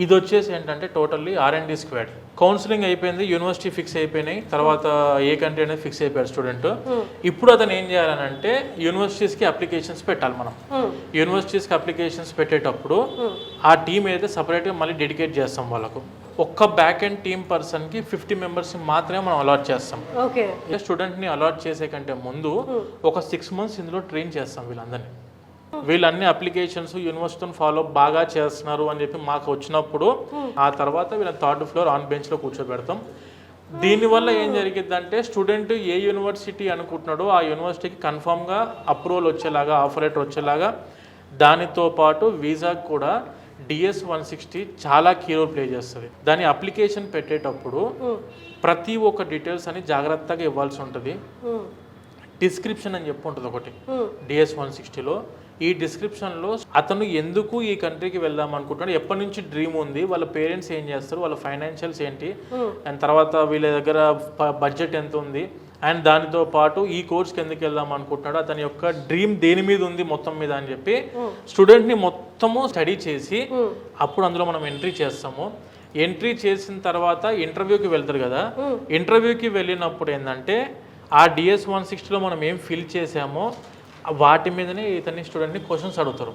ఇది వచ్చేసి ఏంటంటే టోటల్లీ R&D స్క్వాడ్. కౌన్సిలింగ్ అయిపోయింది, యూనివర్సిటీ ఫిక్స్ అయిపోయినాయి, తర్వాత ఏ కంట్రీ అనేది ఫిక్స్ అయిపోయాడు స్టూడెంట్. ఇప్పుడు అతను ఏం చేయాలనంటే యూనివర్సిటీస్కి అప్లికేషన్స్ పెట్టాలి. మనం యూనివర్సిటీస్కి అప్లికేషన్స్ పెట్టేటప్పుడు ఆ టీం అయితే సపరేట్గా మళ్ళీ డెడికేట్ చేస్తాం వాళ్ళకు. ఒక్క బ్యాక్ అండ్ టీమ్ పర్సన్కి 50 మెంబర్స్ మాత్రమే మనం అలాట్ చేస్తాం. స్టూడెంట్ని అలాట్ చేసే కంటే ముందు ఒక 6 months ఇందులో ట్రైన్ చేస్తాం వీళ్ళందరినీ. వీళ్ళన్ని అప్లికేషన్స్ యూనివర్సిటీని ఫాలో బాగా చేస్తున్నారు అని చెప్పి మాకు వచ్చినప్పుడు ఆ తర్వాత వీళ్ళని 3rd floor ఆన్ బెంచ్లో కూర్చోబెడతాం. దీనివల్ల ఏం జరిగిద్దంటే స్టూడెంట్ ఏ యూనివర్సిటీ అనుకుంటున్నాడో ఆ యూనివర్సిటీకి కన్ఫామ్గా అప్రూవల్ వచ్చేలాగా, ఆఫర్ లెటర్ వచ్చేలాగా, దానితో పాటు వీసాకు కూడా DS 160 చాలా కీ రోల్ ప్లే చేస్తుంది. దాని అప్లికేషన్ పెట్టేటప్పుడు ప్రతి ఒక్క డీటెయిల్స్ అని జాగ్రత్తగా ఇవ్వాల్సి ఉంటుంది. డిస్క్రిప్షన్ అని చెప్పి ఉంటుంది ఒకటి DS 160లో. ఈ డిస్క్రిప్షన్లో అతను ఎందుకు ఈ కంట్రీకి వెళ్దాం అనుకుంటున్నాడు, ఎప్పటి నుంచి డ్రీమ్ ఉంది, వాళ్ళ పేరెంట్స్ ఏం చేస్తారు, వాళ్ళ ఫైనాన్షియల్స్ ఏంటి, అండ్ తర్వాత వీళ్ళ దగ్గర బడ్జెట్ ఎంత ఉంది, అండ్ దానితో పాటు ఈ కోర్స్కి ఎందుకు వెళ్దాం అనుకుంటున్నాడు, అతని యొక్క డ్రీమ్ దేని మీద ఉంది మొత్తం మీద అని చెప్పి స్టూడెంట్ని మొత్తము స్టడీ చేసి అప్పుడు అందులో మనం ఎంట్రీ చేస్తాము. ఎంట్రీ చేసిన తర్వాత ఇంటర్వ్యూకి వెళ్తారు కదా, ఇంటర్వ్యూకి వెళ్ళినప్పుడు ఏంటంటే ఆ DS 160లో మనం ఏం ఫిల్ చేసామో వాటి మీదనే ఇతని స్టూడెంట్ని క్వశ్చన్స్ అడుగుతారు.